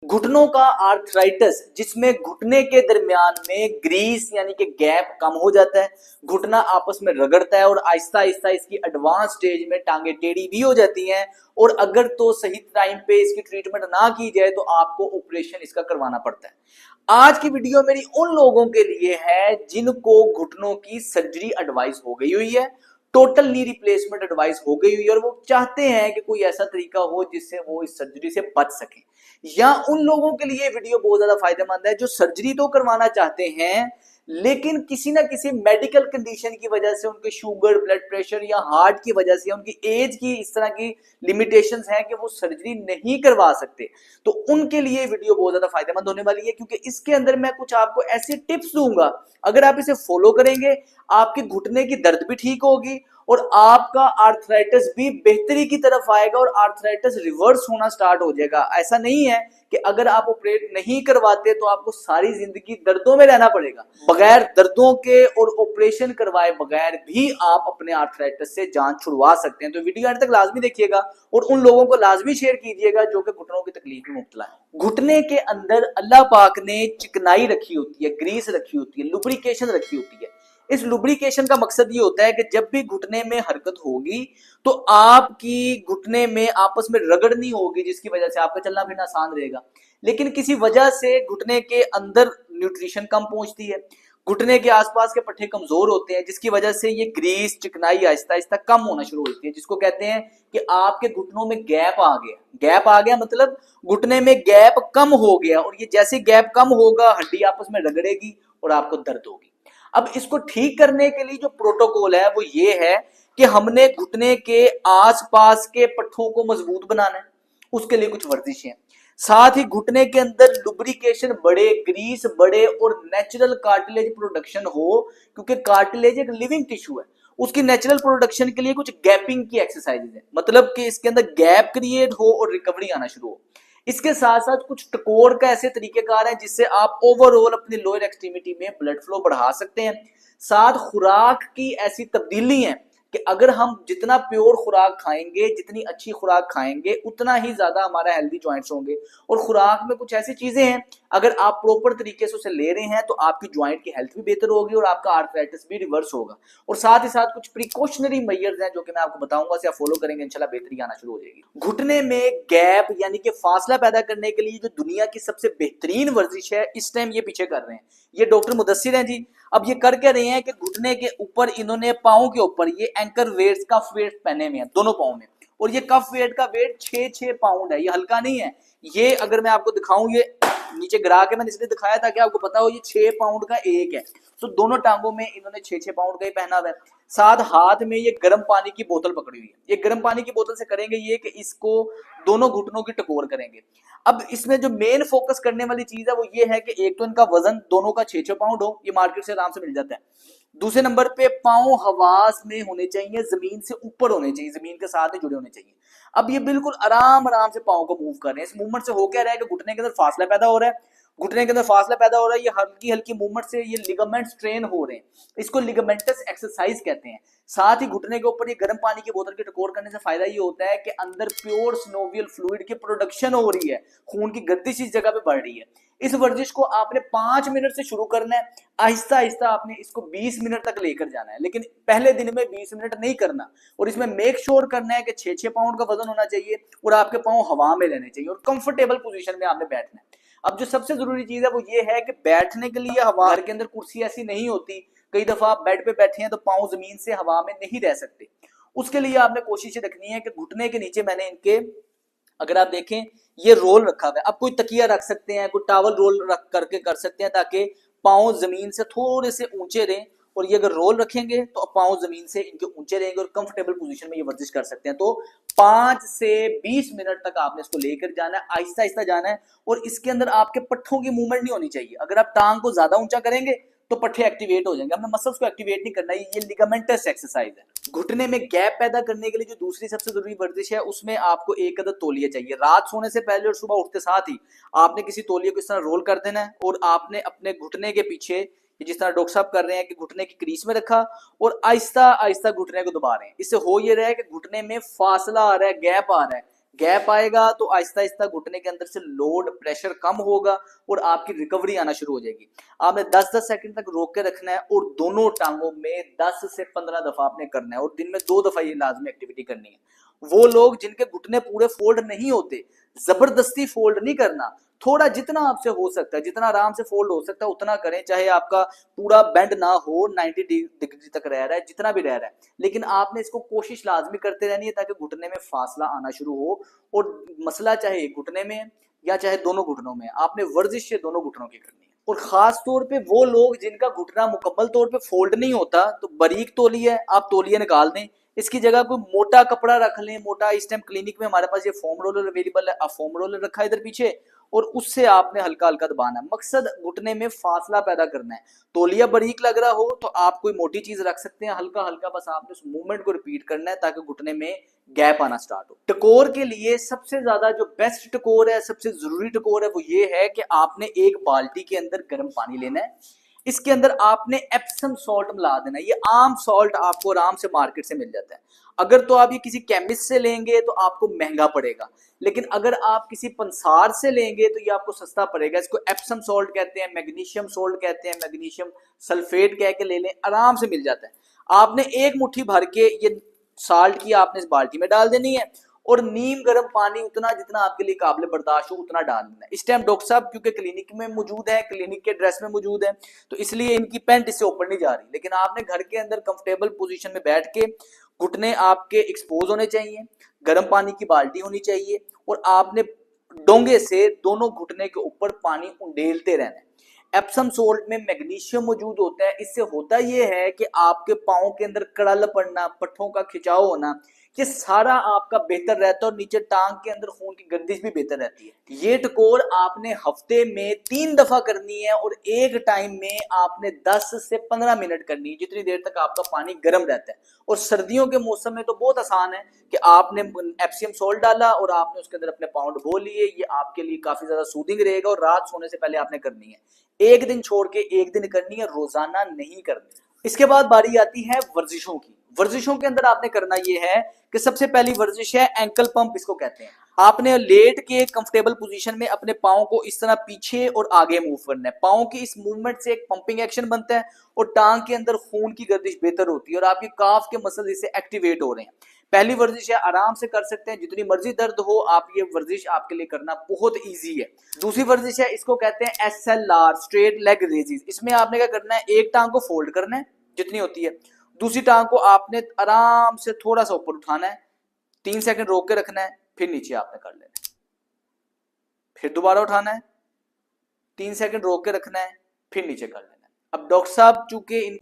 घुटनों का आर्थराइटिस जिसमें घुटने के दरमियान में ग्रीस यानी कि गैप कम हो जाता है, घुटना आपस में रगड़ता है और आहिस्ता आहिस्ता इसकी एडवांस स्टेज में टांगे टेढ़ी भी हो जाती हैं। और अगर तो सही टाइम पे इसकी ट्रीटमेंट ना की जाए तो आपको ऑपरेशन इसका करवाना पड़ता है। आज की वीडियो मेरी उन लोगों के लिए है जिनको घुटनों की सर्जरी एडवाइस हो गई हुई है, टोटल नी रिप्लेसमेंट एडवाइस हो गई हुई है और वो चाहते हैं कि कोई ऐसा तरीका हो जिससे वो इस सर्जरी से बच सके। या उन लोगों के लिए वीडियो बहुत ज्यादा फायदेमंद है जो सर्जरी तो करवाना चाहते हैं लेकिन किसी ना किसी मेडिकल कंडीशन की वजह से, उनके शुगर, ब्लड प्रेशर या हार्ट की वजह से, उनकी एज की इस तरह की लिमिटेशंस हैं कि वो सर्जरी नहीं करवा सकते। तो उनके लिए वीडियो बहुत ज्यादा फायदेमंद होने वाली है क्योंकि इसके अंदर मैं कुछ आपको ऐसे टिप्स दूंगा, अगर आप इसे फॉलो करेंगे आपके घुटने की दर्द भी ठीक होगी और आपका आर्थराइटिस भी बेहतरी की तरफ आएगा और आर्थराइटिस रिवर्स होना स्टार्ट हो जाएगा। ऐसा नहीं है कि अगर आप ऑपरेट नहीं करवाते तो आपको सारी जिंदगी दर्दों में रहना पड़ेगा। बगैर दर्दों के और ऑपरेशन करवाए बगैर भी आप अपने आर्थराइटिस से जान छुड़वा सकते हैं। तो वीडियो अंत तक लाजमी देखिएगा और उन लोगों को लाजमी शेयर कीजिएगा जो कि घुटनों की तकलीफ में मुब्तला है। घुटने के अंदर अल्लाह पाक ने चिकनाई रखी होती है, ग्रीस रखी होती है, लुब्रिकेशन रखी होती है। इस लुब्रिकेशन का मकसद ये होता है कि जब भी घुटने में हरकत होगी तो आपकी घुटने में आपस में रगड़ नहीं होगी जिसकी वजह से आपका चलना फिरना आसान रहेगा। लेकिन किसी वजह से घुटने के अंदर न्यूट्रिशन कम पहुंचती है, घुटने के आसपास के पट्टे कमजोर होते हैं जिसकी वजह से ये ग्रीस चिकनाई आहिस्ता आहिस्ता कम होना शुरू होती है, जिसको कहते हैं कि आपके घुटनों में गैप आ गया। गैप आ गया मतलब घुटने में गैप कम हो गया और ये जैसे गैप कम होगा हड्डी आपस में रगड़ेगी और आपको दर्द होगी। अब इसको ठीक करने के लिए जो प्रोटोकॉल है वो ये है कि हमने घुटने के आसपास के पट्टों को मजबूत बनाना है, उसके लिए कुछ वर्जिशें, साथ ही घुटने के अंदर लुब्रिकेशन बढ़े, ग्रीस बढ़े और नेचुरल कार्टिलेज प्रोडक्शन हो, क्योंकि कार्टिलेज एक लिविंग टिश्यू है। उसकी नेचुरल प्रोडक्शन के लिए कुछ गैपिंग की एक्सरसाइजेज है, मतलब कि इसके अंदर गैप क्रिएट हो और रिकवरी आना शुरू हो। इसके साथ साथ कुछ टकोर का ऐसे तरीकेकार है जिससे आप ओवरऑल अपनी लोअर एक्सट्रीमिटी में ब्लड फ्लो बढ़ा सकते हैं। साथ खुराक की ऐसी तब्दीली है कि अगर हम जितना प्योर खुराक खाएंगे, जितनी अच्छी खुराक खाएंगे, उतना ही ज्यादा हमारा हेल्दी जॉइंट्स होंगे। और खुराक में कुछ ऐसी चीजें हैं अगर आप प्रॉपर तरीके से उसे ले रहे हैं तो आपकी जॉइंट की हेल्थ भी बेहतर होगी और आपका आर्थराइटिस भी रिवर्स होगा। और साथ ही साथ कुछ प्रिकॉशनरी मेजर्स हैं जो कि मैं आपको बताऊंगा, से आप फॉलो करेंगे इंशाल्लाह बेहतरी आना शुरू हो जाएगी। घुटने में गैप यानी कि फासला पैदा करने के लिए जो दुनिया की सबसे बेहतरीन वर्जिश है इस टाइम ये पीछे कर रहे हैं, ये डॉक्टर मुदस्सिर हैं जी। अब ये कर क्या रहे हैं कि घुटने के ऊपर इन्होंने पांव के ऊपर ये एंकर वेट्स, कफ वेट्स पहने हुए हैं दोनों पांव में, और ये कफ वेट का वेट 6-6 पाउंड है, ये हल्का नहीं है। ये अगर मैं आपको दिखाऊं, ये नीचे गिरा के मैंने इसलिए दिखाया ताकि आपको पता हो ये 6 पाउंड का एक है। तो दोनों टांगों में इन्होंने 6-6 पाउंड का ही पहना हुआ है। साथ हाथ में ये गर्म पानी की बोतल पकड़ी हुई है। ये गर्म पानी की बोतल से करेंगे ये कि इसको दोनों घुटनों की टकोर करेंगे। अब इसमें जो मेन फोकस करने वाली चीज है वो ये है कि एक तो इनका वजन दोनों का 6-6 पाउंड हो, ये मार्केट से आराम से मिल जाता है। दूसरे नंबर पे पांव हवास में होने चाहिए, जमीन से ऊपर होने चाहिए, जमीन के साथ ही जुड़े होने चाहिए। अब ये बिल्कुल आराम आराम से पांव को मूव कर रहे हैं। इस मूवमेंट से हो क्या रहा है कि घुटने के अंदर फासला पैदा हो रहा है, घुटने के अंदर फासला पैदा हो रहा है, ये हल्की हल्की मूवमेंट से ये लिगामेंट स्ट्रेन हो रहे हैं, इसको लिगामेंटस एक्सरसाइज कहते हैं। साथ ही घुटने के ऊपर ये गर्म पानी की बोतल की टकोर करने से फायदा ये होता है कि अंदर प्योर सिनोवियल फ्लूइड की प्रोडक्शन हो रही है, खून की गर्दिश इस जगह पे बढ़ रही है। इस वर्जिश को आपने 5 मिनट से शुरू करना है, आहिस्ता आहिस्ता आपने इसको 20 मिनट तक लेकर जाना है, लेकिन पहले दिन में 20 मिनट नहीं करना। और इसमें मेक श्योर करना है कि 6-6 पाउंड का वजन होना चाहिए और आपके पांव हवा में रहने चाहिए और कंफर्टेबल पोजीशन में आपने बैठना है। अब जो सबसे जरूरी चीज है वो ये है कि बैठने के लिए हवा, घर के अंदर कुर्सी ऐसी नहीं होती, कई दफा आप बेड पे बैठे हैं तो पांव जमीन से हवा में नहीं रह सकते। उसके लिए आपने कोशिश रखनी है कि घुटने के नीचे मैंने इनके, अगर आप देखें ये रोल रखा हुआ है, आप कोई तकिया रख सकते हैं, कोई टावल रोल रख करके कर सकते हैं ताकि पांव जमीन से थोड़े से ऊंचे रहें। और ये अगर रोल रखेंगे तो पांव जमीन से इनके ऊंचे रहेंगे और कंफर्टेबल पोजीशन में ये वर्जिश कर सकते हैं। तो 5 से 20 मिनट तक आपने इसको लेकर जाना है, आहिस्ता आहिस्ता जाना है। और इसके अंदर आपके पट्ठों की मूवमेंट नहीं होनी चाहिए। अगर आप टांग को ज्यादा ऊंचा करेंगे तो पट्टे एक्टिवेट हो जाएंगे, हमने मसल्स को एक्टिवेट नहीं करना, ये लिगामेंटस एक्सरसाइज है। घुटने में गैप पैदा करने के लिए जो दूसरी सबसे जरूरी वर्जिश है उसमें आपको एक अदद तौलिया चाहिए। रात सोने से पहले और सुबह उठते साथ ही आपने किसी तौलिए को इस तरह रोल कर देना है और आपने अपने घुटने के पीछे, जिस तरह डॉक्टर साहब कर रहे हैं कि घुटने की क्रीज में रखा और आहिस्ता आहिस्ता घुटने को दबा रहे हैं। इससे हो ये रहा है कि घुटने में फासला आ रहा है, गैप आ रहा है, गैप आएगा तो आहिस्ता आहिस्ता घुटने के अंदर से लोड प्रेशर कम होगा और आपकी रिकवरी आना शुरू हो जाएगी। आपने 10-10 सेकंड तक रोक के रखना है और दोनों टांगों में 10 से 15 दफा आपने करना है और दिन में 2 दफा ये लाजमी एक्टिविटी करनी है। वो लोग जिनके घुटने पूरे फोल्ड नहीं होते, जबरदस्ती फोल्ड नहीं करना, थोड़ा जितना आपसे हो सकता है, जितना आराम से फोल्ड हो सकता है उतना करें, चाहे आपका पूरा बेंड ना हो, 90 डिग्री तक रह रहा है, जितना भी रह रहा है, लेकिन आपने इसको कोशिश लाजमी करते रहनी है ताकि घुटने में फासला आना शुरू हो। और मसला चाहे घुटने में है या चाहे दोनों घुटनों में, आपने वर्जिश दोनों घुटनों की करनी है। और खास तौर पे वो लोग जिनका घुटना मुकम्मल तौर पे फोल्ड नहीं होता, तो बारीक तौलिया है, आप तौलिया निकाल दें, इसकी जगह कोई मोटा कपड़ा रख लें। मोटा, इस टाइम क्लिनिक में हमारे पास ये फोम रोलर अवेलेबल है, आप फोम रोलर रखा है इधर पीछे और उससे आपने हल्का हल्का दबाना है। मकसद घुटने में फासला पैदा करना है। तौलिया बारीक लग रहा हो तो आप कोई मोटी चीज रख सकते हैं, हल्का हल्का बस आपने उस मूवमेंट को रिपीट करना है ताकि घुटने में गैप आना स्टार्ट हो। टकोर के लिए सबसे ज्यादा जो बेस्ट टकोर है, सबसे जरूरी टकोर है, वो ये है कि आपने एक बाल्टी के अंदर गर्म पानी लेना है, इसके अंदर आपने एप्सम सॉल्ट मिला देना है। ये आम सॉल्ट आपको आराम से मार्केट से मिल जाता है। अगर तो आप ये किसी केमिस्ट से लेंगे तो आपको महंगा पड़ेगा, लेकिन अगर आप किसी पंसार से लेंगे तो ये आपको सस्ता पड़ेगा। इसको एप्सम सॉल्ट कहते हैं, मैग्नीशियम सॉल्ट कहते हैं, मैग्नीशियम सल्फेट कह के ले लें, आराम से मिल जाता है। आपने एक मुट्ठी भर के ये साल्ट की आपने इस बाल्टी में डाल देनी है और नीम गर्म पानी उतना जितना आपके लिए काबिल बर्दाश्त हो उतना डाल देना है। इस टाइम डॉक्टर साहब क्योंकि क्लिनिक में मौजूद है, क्लिनिक के ड्रेस में मौजूद है, तो इसलिए इनकी पैंट इससे ऊपर नहीं जा रही, लेकिन आपने घर के अंदर कंफर्टेबल पोजीशन में बैठ के, घुटने आपके एक्सपोज होने चाहिए, गर्म पानी की बाल्टी होनी चाहिए और आपने डोंगे से दोनों घुटने के ऊपर पानी उंडेलते रहना है। एप्सम सोल्ट में मैग्नीशियम मौजूद होता है, इससे होता यह है कि आपके पाँव के अंदर कड़ल पड़ना, पट्ठों का खिंचाव होना, ये सारा आपका बेहतर रहता है और नीचे टांग के अंदर खून की गर्दिश भी बेहतर रहती है। ये टकोर आपने हफ्ते में 3 दफा करनी है और एक टाइम में आपने 10 से 15 मिनट करनी है, जितनी देर तक आपका पानी गर्म रहता है। और सर्दियों के मौसम में तो बहुत आसान है कि आपने एप्सियम सॉल्ट डाला और आपने उसके अंदर अपने पाँव डुबो लिए, ये आपके लिए काफी ज्यादा सूदिंग रहेगा। और रात सोने से पहले आपने करनी है, एक दिन छोड़ के एक दिन करनी है, रोजाना नहीं करनी। इसके बाद बारी आती है वर्जिशों की। वर्जिशों के अंदर आपने करना यह है कि सबसे पहली वर्जिश है एंकल पंप, इसको कहते हैं। आपने लेट के कंफर्टेबल पोजीशन में अपने पाँव को इस तरह पीछे और आगे मूव करना है। पाँव की इस मूवमेंट से एक पंपिंग एक्शन बनता है और टांग के अंदर खून की गर्दिश बेहतर होती है और आपकी काफ के मसल इससे एक्टिवेट हो रहे हैं। पहली वर्जिश है, आराम से कर सकते हैं, जितनी मर्जी दर्द हो आप, ये वर्जिश आपके लिए करना बहुत इजी है। दूसरी वर्जिश है, इसको कहते हैं SLR, स्ट्रेट लेग रेजिस। इसमें आपने क्या करना है, एक टांग को फोल्ड करना है जितनी होती है, दूसरी टांग को आपने आराम से थोड़ा सा ऊपर उठाना है, 3 सेकंड रोक के रखना है, फिर नीचे आपने कर लेना है, फिर दोबारा उठाना है, 3 सेकंड रोक के रखना है, फिर नीचे कर लेना है। अब डॉक्टर साहब चूंकि इन